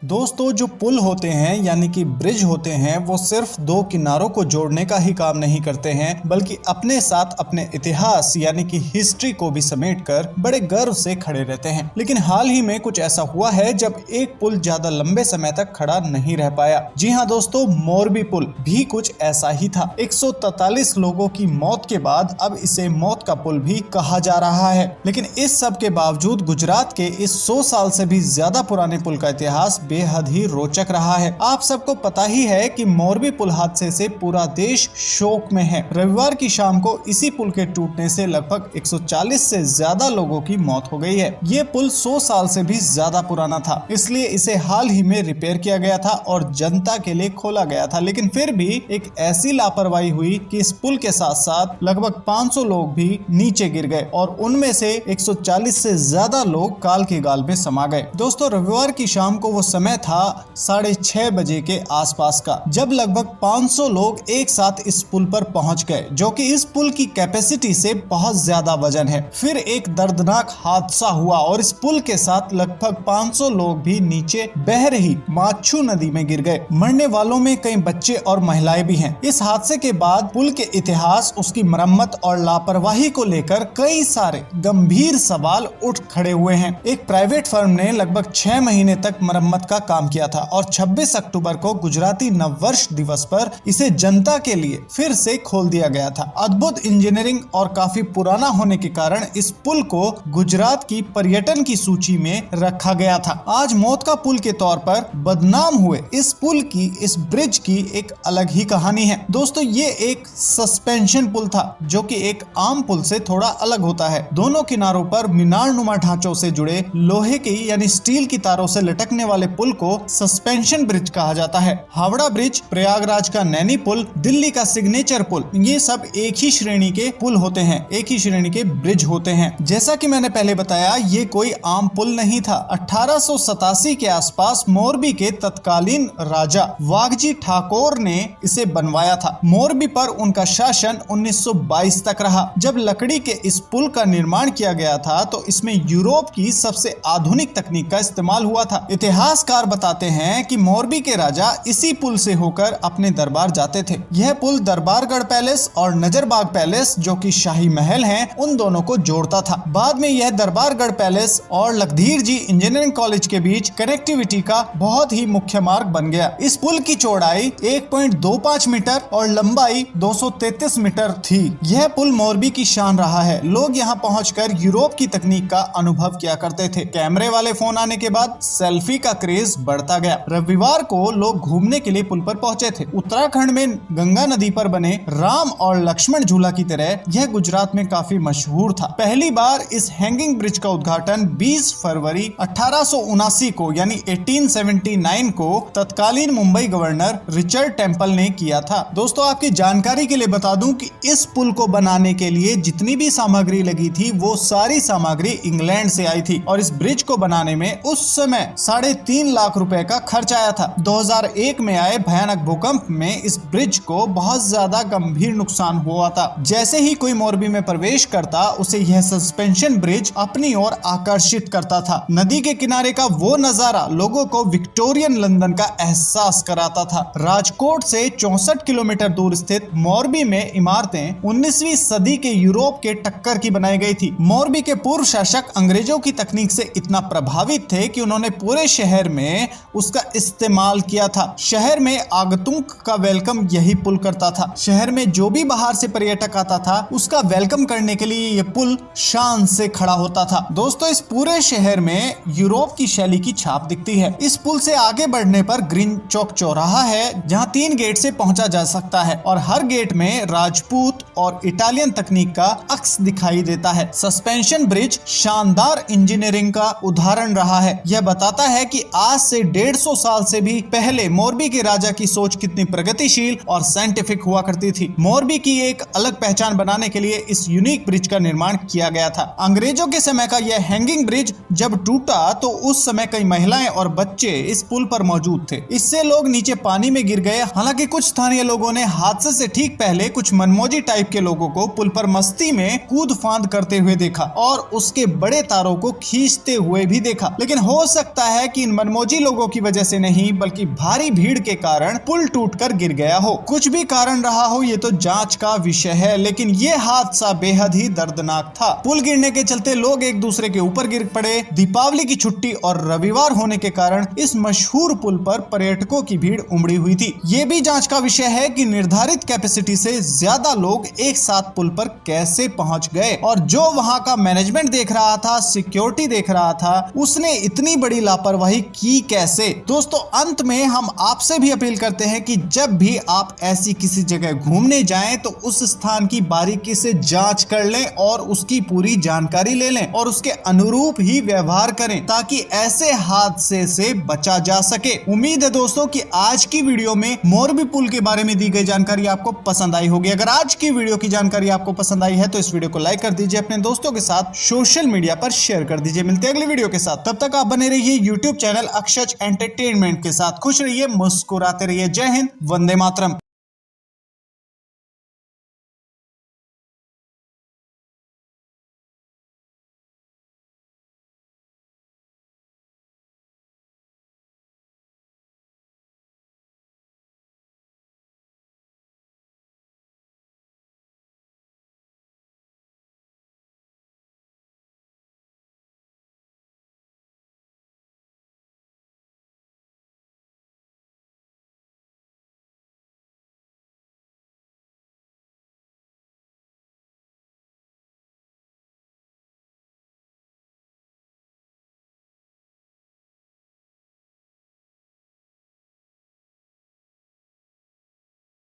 दोस्तों जो पुल होते हैं यानी कि ब्रिज होते हैं वो सिर्फ दो किनारों को जोड़ने का ही काम नहीं करते हैं बल्कि अपने साथ अपने इतिहास यानी कि हिस्ट्री को भी समेटकर बड़े गर्व से खड़े रहते हैं। लेकिन हाल ही में कुछ ऐसा हुआ है जब एक पुल ज्यादा लंबे समय तक खड़ा नहीं रह पाया। जी हाँ दोस्तों, मोरबी पुल भी कुछ ऐसा ही था। 143 लोगों की मौत के बाद अब इसे मौत का पुल भी कहा जा रहा है। लेकिन इस सब के बावजूद गुजरात के इस 100 साल से भी ज्यादा पुराने पुल का इतिहास बेहद ही रोचक रहा है। आप सबको पता ही है कि मोरबी पुल हादसे से पूरा देश शोक में है। रविवार की शाम को इसी पुल के टूटने से लगभग 140 से ज्यादा लोगों की मौत हो गई है। ये पुल 100 साल से भी ज्यादा पुराना था, इसलिए इसे हाल ही में रिपेयर किया गया था और जनता के लिए खोला गया था। लेकिन फिर भी एक ऐसी लापरवाही हुई कि इस पुल के साथ साथ लगभग 500 लोग भी नीचे गिर गए और उनमें से 140 से ज्यादा लोग काल के गाल में समा गए। दोस्तों रविवार की शाम को वो समय था 6:30 बजे के आसपास का, जब लगभग 500 लोग एक साथ इस पुल पर पहुंच गए, जो कि इस पुल की कैपेसिटी से बहुत ज्यादा वजन है। फिर एक दर्दनाक हादसा हुआ और इस पुल के साथ लगभग 500 लोग भी नीचे बह रही माच्छू नदी में गिर गए। मरने वालों में कई बच्चे और महिलाएं भी हैं। इस हादसे के बाद पुल के इतिहास, उसकी मरम्मत और लापरवाही को लेकर कई सारे गंभीर सवाल उठ खड़े हुए हैं। एक प्राइवेट फर्म ने लगभग 6 महीने तक मरम्मत का काम किया था और 26 अक्टूबर को गुजराती नववर्ष दिवस पर इसे जनता के लिए फिर से खोल दिया गया था। अद्भुत इंजीनियरिंग और काफी पुराना होने के कारण इस पुल को गुजरात की पर्यटन की सूची में रखा गया था। आज मौत का पुल के तौर पर बदनाम हुए इस पुल की, इस ब्रिज की एक अलग ही कहानी है। दोस्तों ये एक सस्पेंशन पुल था जो कि एक आम पुल से थोड़ा अलग होता है। दोनों किनारों पर मीनार नुमा ढांचों से जुड़े लोहे की यानी स्टील की तारों से लटकने वाले पुल को सस्पेंशन ब्रिज कहा जाता है। हावड़ा ब्रिज, प्रयागराज का नैनी पुल, दिल्ली का सिग्नेचर पुल, ये सब एक ही श्रेणी के पुल होते हैं, एक ही श्रेणी के ब्रिज होते हैं। जैसा कि मैंने पहले बताया, ये कोई आम पुल नहीं था। 1887 के आसपास मोरबी के तत्कालीन राजा वाघजी ठाकुर ने इसे बनवाया था। मोरबी पर उनका शासन 1922 तक रहा। जब लकड़ी के इस पुल का निर्माण किया गया था तो इसमें यूरोप की सबसे आधुनिक तकनीक का इस्तेमाल हुआ था। इतिहासकार बताते हैं कि मोरबी के राजा इसी पुल से होकर अपने दरबार जाते थे। यह पुल दरबारगढ़ पैलेस और नजरबाग पैलेस, जो कि शाही महल हैं, उन दोनों को जोड़ता था। बाद में यह दरबारगढ़ पैलेस और लखधीर जी इंजीनियरिंग कॉलेज के बीच कनेक्टिविटी का बहुत ही मुख्य मार्ग बन गया। इस पुल की चौड़ाई 1.25 मीटर और लंबाई 233 मीटर थी। यह पुल मोरबी की शान रहा है। लोग यहाँ पहुंचकर यूरोप की तकनीक का अनुभव किया करते थे। कैमरे वाले फोन आने के बाद सेल्फी का क्रेज बढ़ता गया। रविवार को लोग घूमने के लिए पुल पर पहुंचे थे। उत्तराखंड में गंगा नदी पर बने राम और लक्ष्मण झूला की तरह यह गुजरात में काफी मशहूर था। पहली बार इस हैंगिंग ब्रिज का उद्घाटन 20 फरवरी 1879 को यानी 1879 को तत्कालीन मुंबई गवर्नर रिचर्ड टेम्पल ने किया था। दोस्तों आपकी जानकारी के लिए बता दूं कि इस पुल को बनाने के लिए जितनी भी सामग्री लगी थी वो सारी सामग्री इंग्लैंड से आई थी और इस ब्रिज को बनाने में उस समय 3.5 लाख रुपए का खर्च आया था। 2001 में आए भयानक भूकंप में इस ब्रिज को बहुत ज्यादा गंभीर नुकसान हुआ था। जैसे ही कोई मोरबी में प्रवेश करता उसे यह सस्पेंशन ब्रिज अपनी ओर आकर्षित करता था। नदी के किनारे का वो नजारा लोगों को विक्टोरियन लंदन का एहसास कराता था। राजकोट से 64 किलोमीटर दूर स्थित मोरबी में इमारतें 19वीं सदी के यूरोप के टक्कर की बनाई गई थी। मोरबी के पूर्व शासक अंग्रेजों की तकनीक से इतना प्रभावित थे कि उन्होंने पूरे शहर में उसका इस्तेमाल किया था। शहर में आगंतुक का वेलकम यही पुल करता था। शहर में जो भी बाहर से पर्यटक आता था उसका वेलकम करने के लिए यह पुल शान से खड़ा होता था। दोस्तों इस पूरे शहर में यूरोप की शैली की छाप दिखती है। इस पुल से आगे बढ़ने पर ग्रीन चौक चौराहा है जहां 3 गेट से पहुंचा जा सकता है और हर गेट में राजपूत और इटालियन तकनीक का अक्स दिखाई देता है। सस्पेंशन ब्रिज शानदार इंजीनियरिंग का उदाहरण रहा है। यह बताता है कि आज से 150 साल से भी पहले मोरबी के राजा की सोच कितनी प्रगतिशील और साइंटिफिक हुआ करती थी। मोरबी की एक अलग पहचान बनाने के लिए इस यूनिक ब्रिज का निर्माण किया गया था। अंग्रेजों के समय का यह हैंगिंग ब्रिज जब टूटा तो उस समय कई महिलाएं और बच्चे इस पुल पर मौजूद थे। इससे लोग नीचे पानी में गिर गए। हालांकि कुछ स्थानीय लोगों ने हादसे से ठीक पहले कुछ मनमौजी टाइप के लोगों को पुल पर मस्ती में कूद फांद करते हुए देखा और उसके बड़े तारों को खींचते हुए भी देखा। लेकिन हो सकता है कि इन मनमौजी कर्मोजी लोगों की वजह से नहीं बल्कि भारी भीड़ के कारण पुल टूटकर गिर गया हो। कुछ भी कारण रहा हो ये तो जांच का विषय है, लेकिन ये हादसा बेहद ही दर्दनाक था। पुल गिरने के चलते लोग एक दूसरे के ऊपर गिर पड़े। दीपावली की छुट्टी और रविवार होने के कारण इस मशहूर पुल पर पर्यटकों की भीड़ उमड़ी हुई थी। ये भी जांच का विषय है कि निर्धारित कैपेसिटी से ज्यादा लोग एक साथ पुल पर कैसे पहुंच गए और जो वहां का मैनेजमेंट देख रहा था, सिक्योरिटी देख रहा था, उसने इतनी बड़ी लापरवाही की कैसे। दोस्तों अंत में हम आपसे भी अपील करते हैं कि जब भी आप ऐसी किसी जगह घूमने जाएं तो उस स्थान की बारीकी से जांच कर लें और उसकी पूरी जानकारी ले लें और उसके अनुरूप ही व्यवहार करें ताकि ऐसे हादसे से बचा जा सके। उम्मीद है दोस्तों कि आज की वीडियो में मोरबी पुल के बारे में दी गई जानकारी आपको पसंद आई होगी। अगर आज की वीडियो की जानकारी आपको पसंद आई है तो इस वीडियो को लाइक कर दीजिए, अपने दोस्तों के साथ सोशल मीडिया पर शेयर कर दीजिए। मिलते हैं अगली वीडियो के साथ, तब तक आप बने रहिए यूट्यूब चैनल अक्षज एंटरटेनमेंट के साथ। खुश रहिए, मुस्कुराते रहिए। जय हिंद, वंदे मातरम।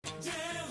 Yeah.